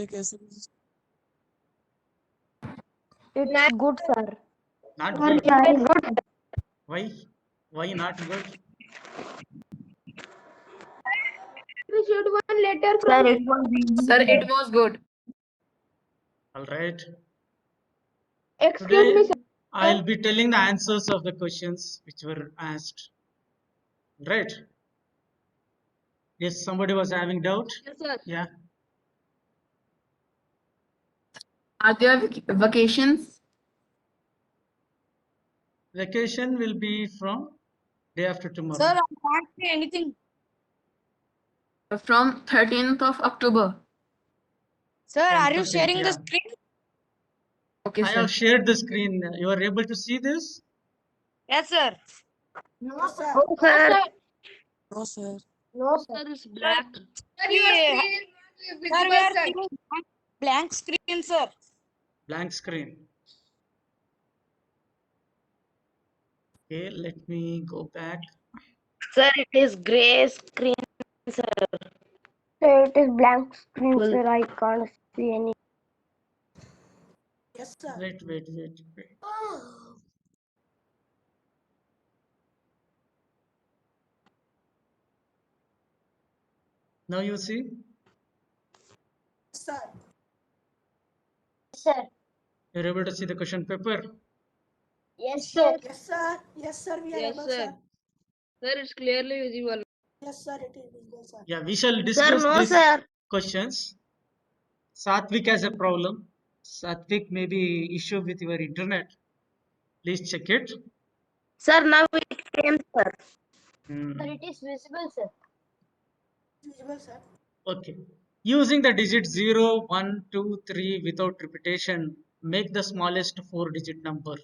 It's good, sir. Not Sir, good. very good. Why? Why not good? Received one letter from. Sir, it was. Sir, it was good. All right. Excuse me, Today sir. I'll be telling the answers of the questions which were asked. Right? Yes, somebody was having doubt? Yes, sir. Yeah. Are there vacations? Vacation will be from day after tomorrow. Sir, I can't say anything. From 13th of October. Sir, From are you 13th, sharing the yeah. screen? Okay, I sir. have shared the screen. You are able to see this? Yes, sir. No, sir. No, sir. No, sir. No, sir. Sir, it's black. Sir, your Yeah. screen is Sir, we visible, are sir. seeing blank screen, sir. Blank screen. Okay, let me go back. Sir, it is gray screen, sir. Sir, it is blank screen, sir. I can't see any. Yes, sir. Wait. Now you see? Sir. Sir. You're able to see the question paper? Yes, sir. Yes, sir. Yes, sir. We are Yes, able, sir. sir. Sir, it's clearly visible. Yes, sir. It is visible, sir. Yeah, we shall Sir, discuss no, these sir. questions. Satvik has a problem. Satvik may be issue with your internet. Please check it. Sir, now it came, sir. Hmm. Sir, it is visible, sir. Visible, sir. Okay. Using the digit 0, 1, 2, 3 without repetition, make the smallest 4-digit number.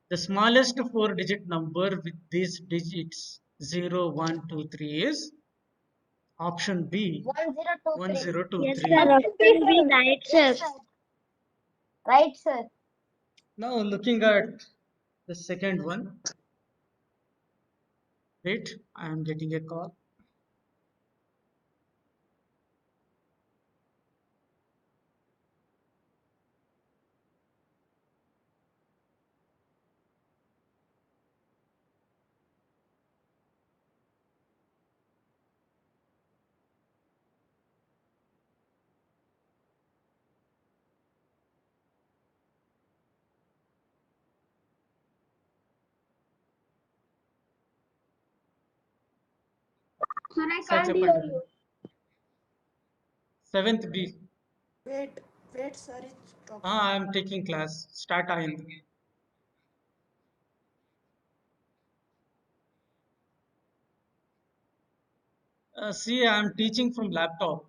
The smallest 4-digit number with these digits 0, 1, 2, 3 is option B 1023. 1023. Yes, sir. Option B, right, sir. Right, sir. Now looking at the second one. Wait, I am getting a call. Sir, I Such can't a hear you. Seventh B. Wait, sir. It's talking. I am taking class. Start Ayin. See, I am teaching from laptop.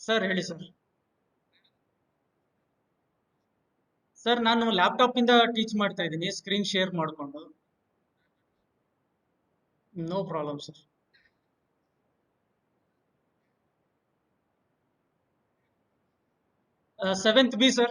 Sir, ಹೇಳಿ sir. Sir ನಾನು laptop ಇಂದ teach ಮಾಡ್ತಾ ಇದ್ದೀನಿ screen share ಮಾಡಿಕೊಂಡು. No problem sir. Seventh B, sir.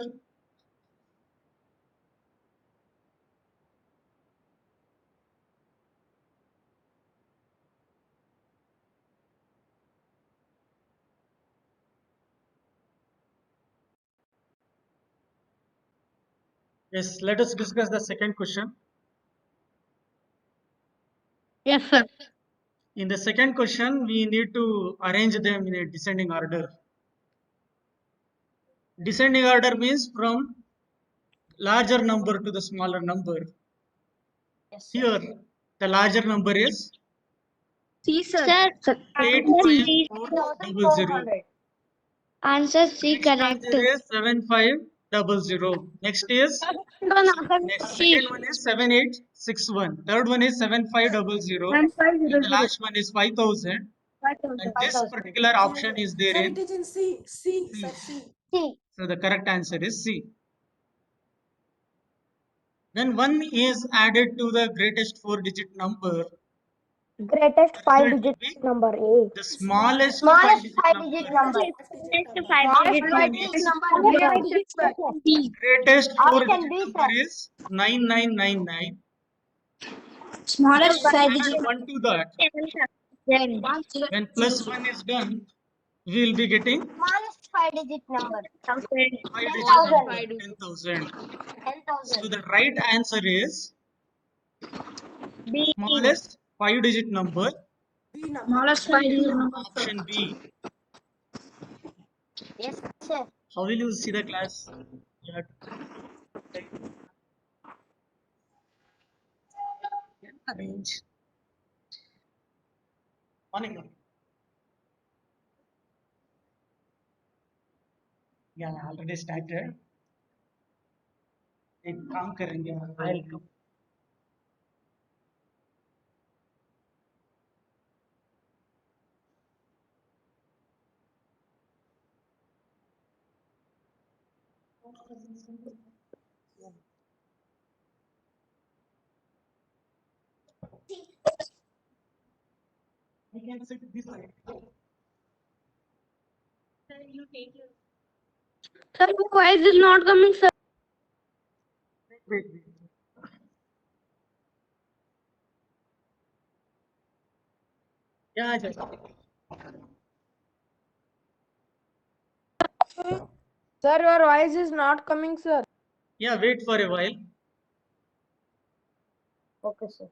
Yes, let us discuss the second question. Yes, sir. In the second question, we need to arrange them in a descending order. Descending order means from larger number to the smaller number. Yes, sir. Here, the larger number is See, sir. Sir, 85400. answer C Next correct. answer is 7500. Next is second one is 7861. Third one is 7500. And the last one is 5000. And this particular option is there Sir, in it is in C. C, C. sir. C. C. So the correct answer is C. When 1 is added to the greatest 4-digit number, Greatest that 5-digit will be number A. the smallest Smallest 5-digit five-digit number. number. Five-digit number. Greatest Option 4-digit B, number sir. is 9999. Smallest Add 5-digit 1 to that. then When plus 1 is done, we will be getting Smallest 5-digit number. 5 digit 10,000. number, 10,000. 10,000. So the right answer is B. smallest 5-digit number, B number. smallest 5-digit number. option B. Yes, sir. How will you see the class? You have to arrange. Morning. Yeah, already started. एक काम करेंगे, I'll come. I can sit this side. Sir, why is it not coming, sir? Wait. Yeah, just. Sir, your voice is not coming, sir. Yeah, wait for a while. Okay, sir.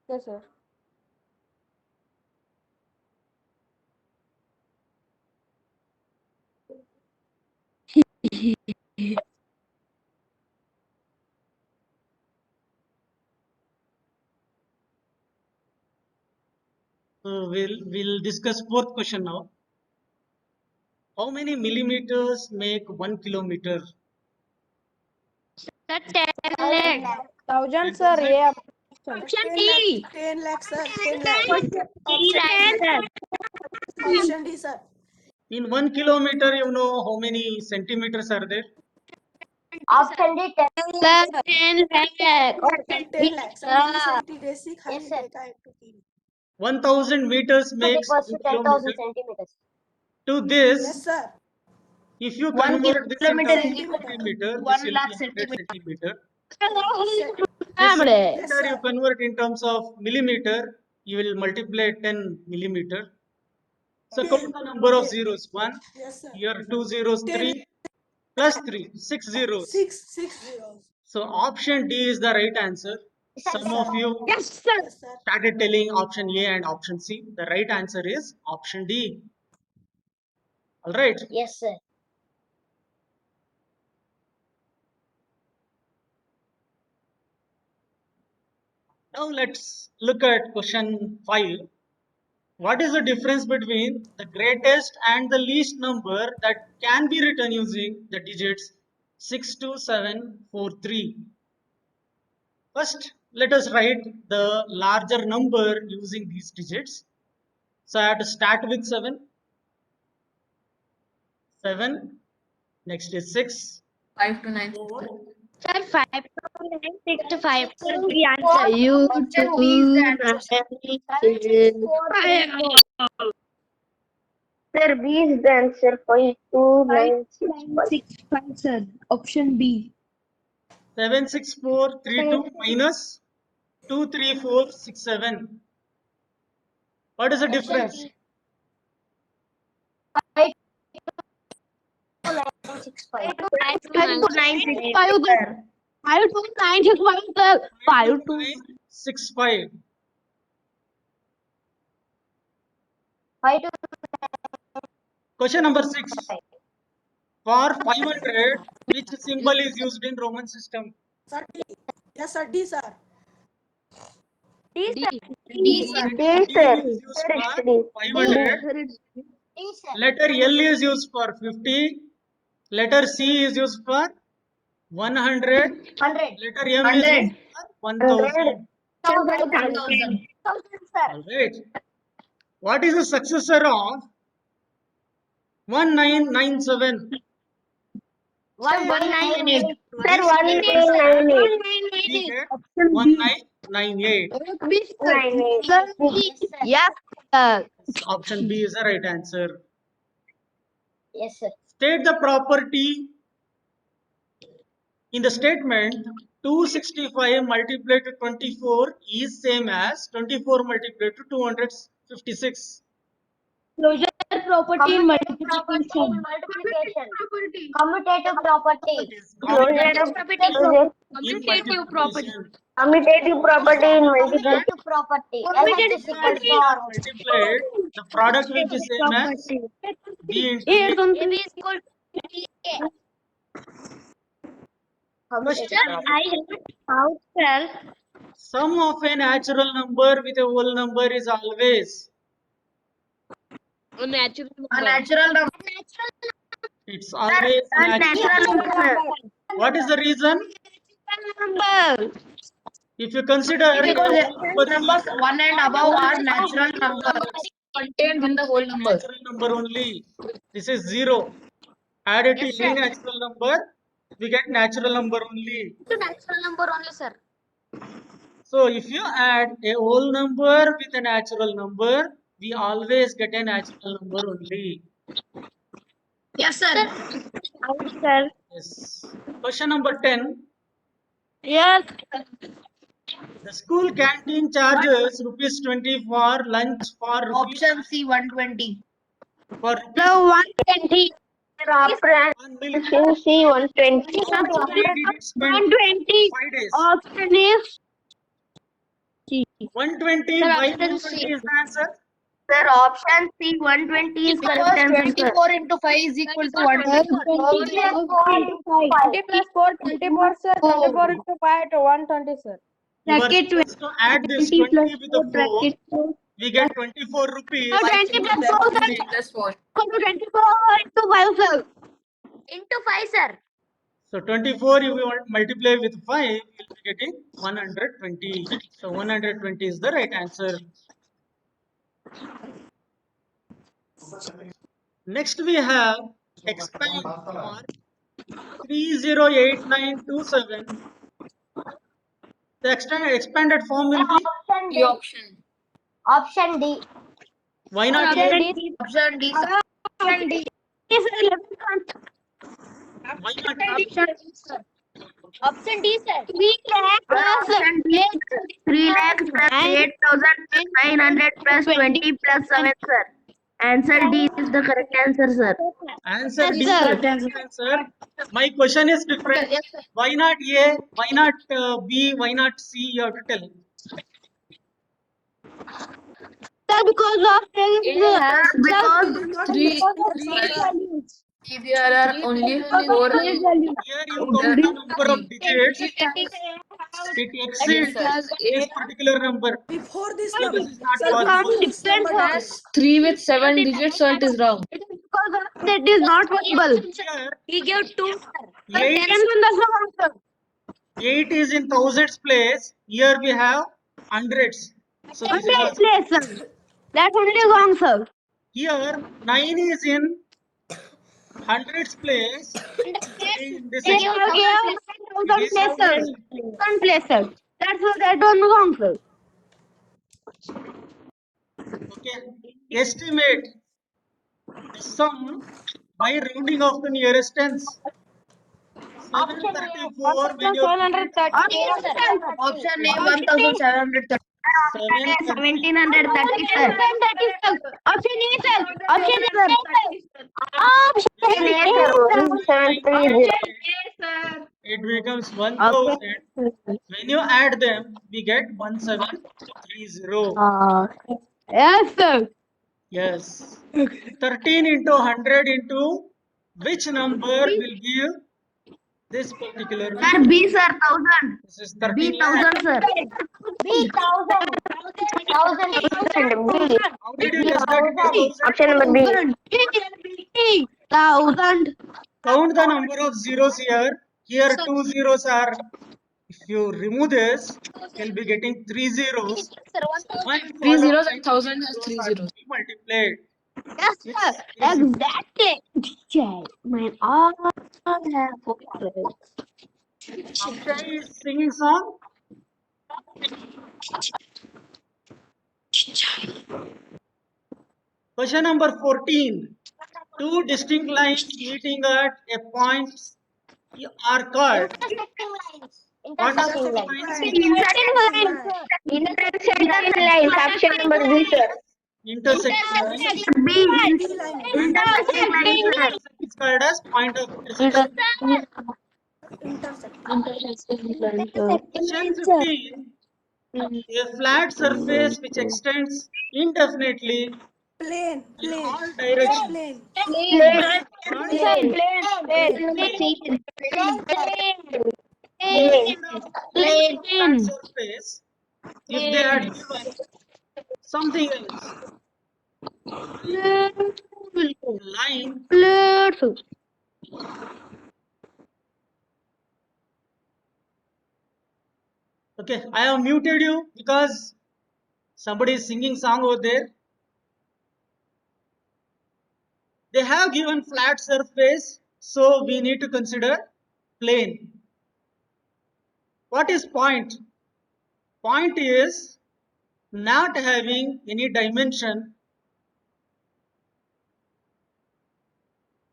Yes, sir. So we'll discuss fourth question now. How many millimeters make 1 kilometer? Sir, 10 lakhs. 1000, sir. Yeah. Option 10 D. lakh. 10 lakh, sir. 10 lakh. D, right, sir. Option D, sir. In 1 kilometer, you know how many centimeters are there? Option D, 10 lakh. 10 lakh. Sir, 10 lakh. Sir, millicentigrade Yes, खाली sir. देखा है to TV. 1000 meters Is makes equals 1 to 10,000 kilometer. centimeters. To this, Yes, sir. if you 1 convert this in kilometer terms is of equal to centimeter, this 1 will lakh be 100 centimeter. Yes, This Family. yes, centimeter you sir. convert in terms of millimeter, you will multiply 10 millimeter. So count the number of zeros. 1, Yes, sir. here 2 zeros, 10 3, plus 3, 6 zeros. 6 zeros. So option D is the right answer. Some of you Yes, sir. Yes, sir. started telling option A and option C. The right answer is option D. All right. Yes, sir. Now let's look at question 5. What is the difference between the greatest and the least number that can be written using the digits 62743? First, let us write the larger number using these digits. So I have to start with 7. 7. Next is 6. 5 to 9. 4. Sir, 5 to 9, 6 to 5. Sir, the answer. Option B is the answer. Sir, B is the answer. 5 to 9, 6, 5. 5, sir. Option B. 7, 6, 4, 3, 2 minus 2, 3, 4, 6, 7. What is the difference? 5 to 9, 6, 5. 5 to 9, 6, 5. 5 to 9, 6, 5, sir. 5 to 9, 6, 5. 5 to Question number 6. For 500, which symbol is used in Roman system? Sir, D. Yes, sir. D, sir. D, sir. D, sir. D is used Sir, for it's D. 500. D, sir. Letter L is used for 50. Letter C is used for 100. 100. Letter M is used for 1000. 1,000. Sir. All right. What is the successor of 1997? 1998. Sir, This 1998. ठीक है 1998. Yes, sir. Option B is the right answer. Yes, sir. State the property in the statement 265 multiplied to 24 is same as 24 multiplied to 256. Closure property in Multiplication. multiplication. Commutative property. It is Commutative commutative property. in multiplication. Commutative property in multiplication. Property. Commutative LHS equals If we are for multiplied, the product will be same as B into A. A is equal to Question. I have sir. Sum of a natural number with a whole number is always. a natural A number. natural number. It's always a natural number. What is the reason? Number. If you consider Because a whole number numbers 1 and above are natural numbers contained in the whole number. natural number only. This is 0. Add it to any natural number, we get natural number only. Natural number only, sir. So if you add a whole number with a natural number, we always get a natural number only. Yes, sir. Sir. Yes. Question number 10. Yes. The school canteen charges rupees 20 for lunch for rupees Option C 120. for The 120. one meal. C 120. How many did it spend? 120. 5 days. Option is 120 Sir, by option 120 C. is the answer. Sir, option C 120 is correct Because answer, sir. 24 into 5 is equal to 120. 20 plus 4, 24, sir. 24 into 5 to 120, sir. You are Bracket supposed to add this 20 plus 20 with the 4. bracket 4. We get 24 rupees. 20 plus 4, sir. Plus 4. Equal to 24 into 5, sir. Into 5, sir. So 24 you will multiply with 5, you will be getting 120. So 120 is the right answer. Next we have expand for 308927. The expanded form will be, Option The D. option. Option D. why not Option A? D. Option D. Sir. Option D. Is 11. Why not A? Option D, sir. 3 lakh plus 3 lakhs plus 8,900 plus 20 plus 7, sir. Answer D is the correct answer, sir. Answer D is Yes, the correct answer. My question is different. Why not A? Why not B? Why not C? You have to tell. Sir, because of Because Three. There are only 4. Here you count the number of digits. It exceeds this particular number. Before this So number, this is not sir, possible. before this number Has 3 with 7 digits, so it is wrong. because of that is not possible. Here he gave 2, sir. 8, 8 is in thousands place. Here we have hundreds. So this is not, Place, sir. That's only wrong, sir. here 9 is in hundreds place. In this Yes, example, okay. it is Place, sir. One place, sir. That's that one wrong, sir. okay. Estimate the sum by rounding off the nearest tens. 734 when you Option A 1730. 1730, sir. Option A, sir. Option A, sir. it becomes 1000. When you add them, we get 1730. Yes, sir. Yes. 13 into 100 into which number will give this particular Sir, number? B, sir, 1000. This is 13 B, lakh. 1000, sir. B, 1000. 1000. B. How did you guess that it is 1000? Option number B. 1,000. Count the number of zeros here. Here 2 zeros are. If you remove this, you'll be getting 3 zeros. 3 zeros and 1000 has 3 zeros. Multiplied. Yes, sir. Exactly. Check. My all have focus. Akshay is singing song. Question number 14. Two distinct lines meeting at a point are called What are Intersecting the line. lines? Intersecting lines. Option number B, sir. Intersecting lines. B. B line. Intersecting lines, sir. It's called as point of intersection. Intersecting. Question 15. A flat surface which extends indefinitely Plane. in Plane. all Sir, directions. plane. Instead of giving flat surface, if they had given something else, line, okay, I have muted you because somebody is singing song over there. They have given flat surface, so we need to consider plane. What is point? Point is not having any dimension.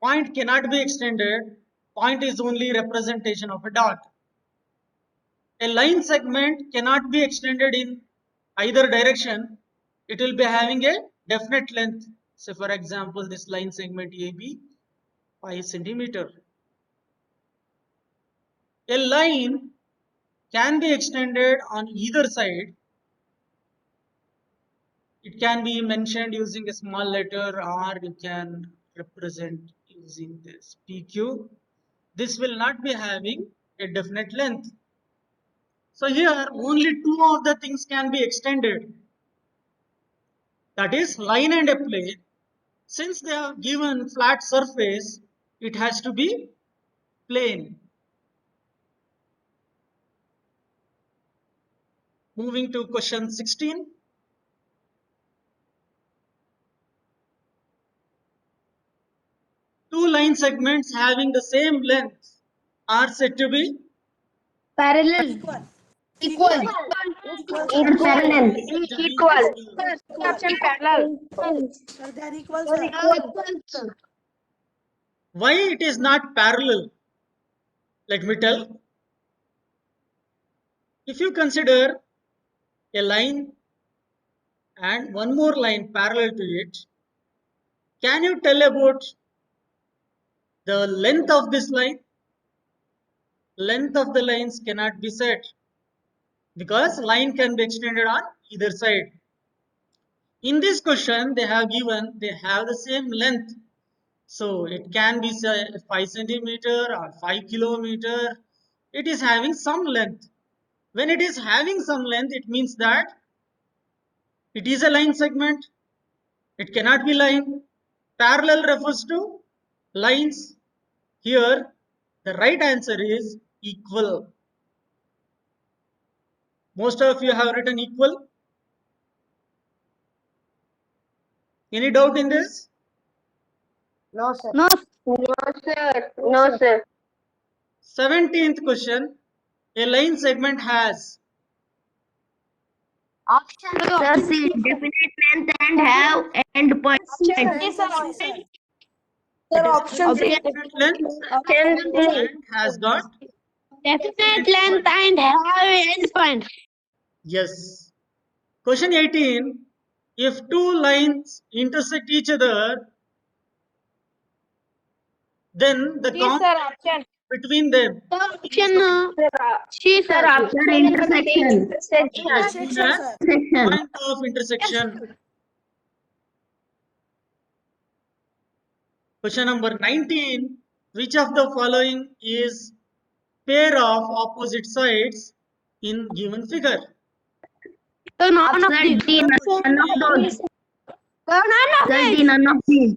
Point cannot be extended. Point is only representation of a dot. A line segment cannot be extended in either direction. It will be having a definite length. So for example, this line segment AB 5 centimeter. A line can be extended on either side. It can be mentioned using a small letter, or you can represent using this PQ. This will not be having a definite length. So here only two of the things can be extended. That is line and a plane. Since they have given flat surface, it has to be plane. Moving to question 16. Two line segments having the same length are said to be Parallel. Equal. Equal. Equal, In sir. parallel. Equal. Option parallel. Sir, they are equal, sir. Why it is not parallel? Let me tell. If you consider a line and one more line parallel to it, can you tell about the length of this line? Length of the lines cannot be set because line can be extended on either side. In this question, they have the same length. So it can be 5 centimeter or 5 kilometer. It is having some length. When it is having some length, it means that it is a line segment. It cannot be line. Parallel refers to lines. Here, the right answer is equal. Most of you have written equal. Any doubt in this? No, sir. No, sir. No, sir. 17th question. A line segment has Sir, C. Definite length and have end point. Sir, option C. definite length Option C. and has got Definite length and have endpoint. yes. Question 18. If two lines intersect each other, then the C, common sir, option. between them Option C, Sir, sir. option intersection. is known Intersection, as sir. Section. point of intersection. Question number 19. Which of the following is pair of opposite sides in given figure? So none of Option these. D. None of those. None of Sir, D. these. None of these.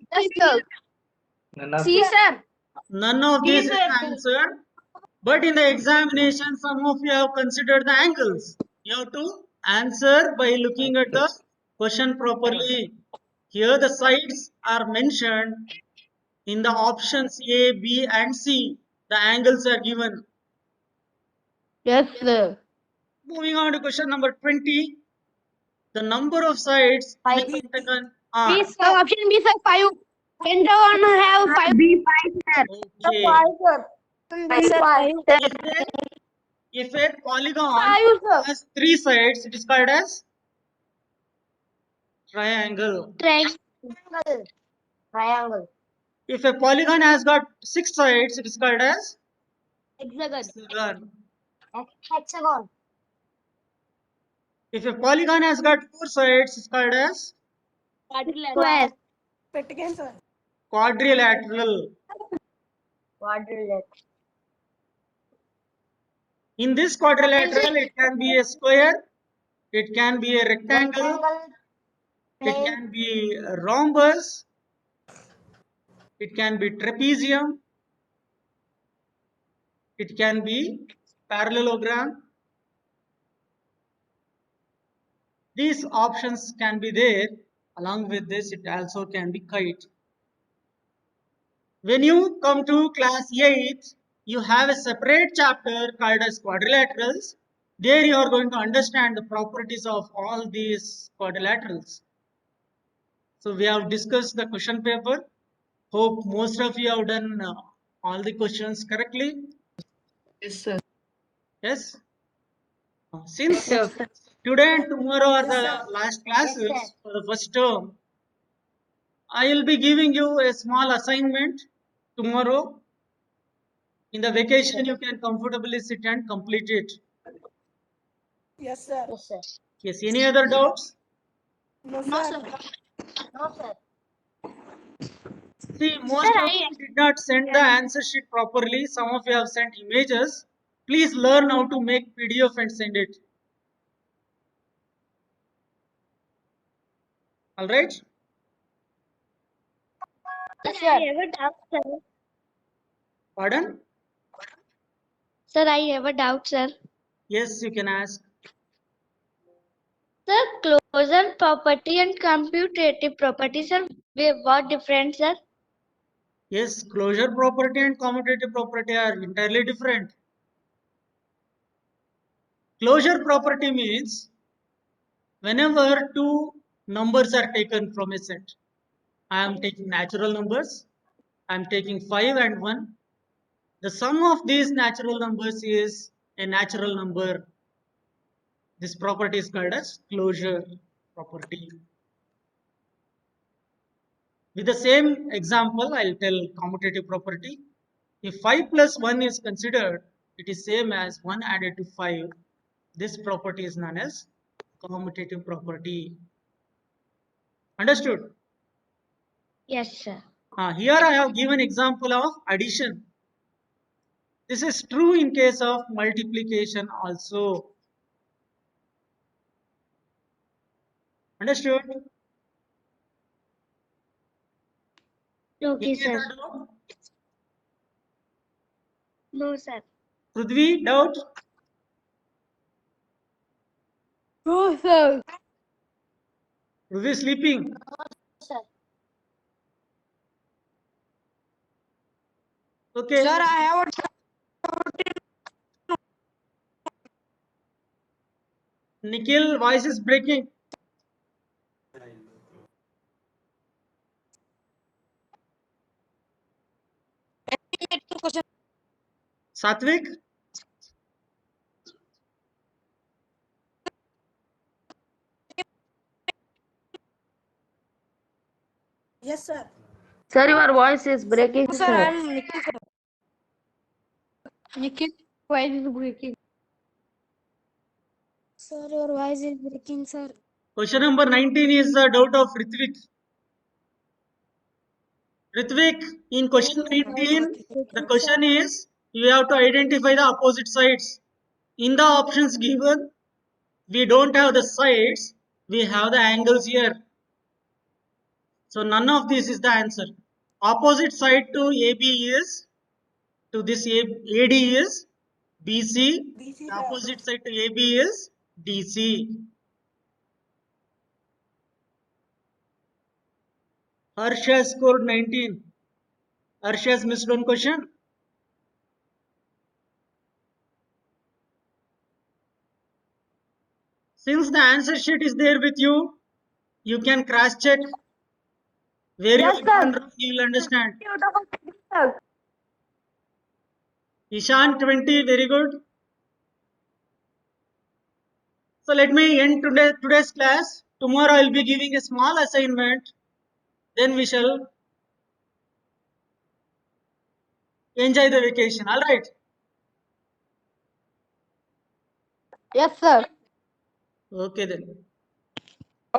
C, sir. None of this is answered. But in the examination, some of you have considered the angles. You have to answer by looking at the question properly. Here the sides are mentioned in the options A, B and C. The angles are given. Yes, sir. Moving on to question number 20. The number of sides in a pentagon are. B, So sir. option B, sir, 5. Pentagon have 5. B. 5, sir. Okay. Sir. B. 5, sir. If If a polygon 5, sir. has 3 sides, it is called as triangle. Triangle. If a polygon has got 6 sides, it is called as Hexagon. hexagon. Hexagon. If a polygon has got 4 sides, it's called as Quadrilateral. Pentagon, sir. quadrilateral. Quadrilateral. In this quadrilateral, it can be a square, it can be a rectangle, it can be a rhombus, it can be trapezium, it can be parallelogram. These options can be there. Along with this, it also can be kite. When you come to class 8, you have a separate chapter called as quadrilaterals. There you are going to understand the properties of all these quadrilaterals. So we have discussed the question paper. Hope most of you have done all the questions correctly. Yes, sir. Yes. Since today and tomorrow are the last classes Yes, sir. for the first term, I will be giving you a small assignment tomorrow. In the vacation, you can comfortably sit and complete it. Yes, sir. Yes, sir. Yes. Any other doubts? No, No, sir. sir. No, sir. See, most of you did not send the answer sheet properly. Some of you have sent images. Please learn how to make PDF and send it. All right. Sir, I have a doubt, sir. Pardon? Sir, I have a doubt, sir. Yes, you can ask. Sir, closure property and commutative property, sir, what different, sir? Yes, closure property and commutative property are entirely different. Closure property means whenever two numbers are taken from a set, I am taking natural numbers, I am taking 5 and 1. The sum of these natural numbers is a natural number. This property is called as closure property. With the same example, I'll tell commutative property. If 5 plus 1 is considered, it is same as 1 added to 5. This property is known as commutative property. Understood? Yes, sir. Here I have given example of addition. This is true in case of multiplication also. Understood? Okay, Any sir. other doubt? No, sir. Prithvi, doubt? No, sir. Prithvi sleeping? Sir. Okay. Sir, I have a Nikhil, voice is breaking. question. Satvik? Yes, sir. Sir, your voice is breaking, Sir, sir. I'm Nikhil, sir. Nikhil, why is it breaking? Sir, your voice is breaking, sir. Question number 19 is the doubt of Ritvik. Ritvik, in question 19, the question is you have to identify the opposite sides. In the options given, we don't have the sides, we have the angles here. So none of this is the answer. Opposite side to AB is, to this AD is BC. BC, The sir. opposite side to AB is DC. Harsh has scored 19. Harsh has missed one question. Since the answer sheet is there with you, you can cross check where you Yes, have sir. gone wrong, you will understand. Sir. Ishan 20, very good. So let me end today's class. Tomorrow I will be giving a small assignment. Then we shall enjoy the vacation. All right. Yes, sir. Okay then.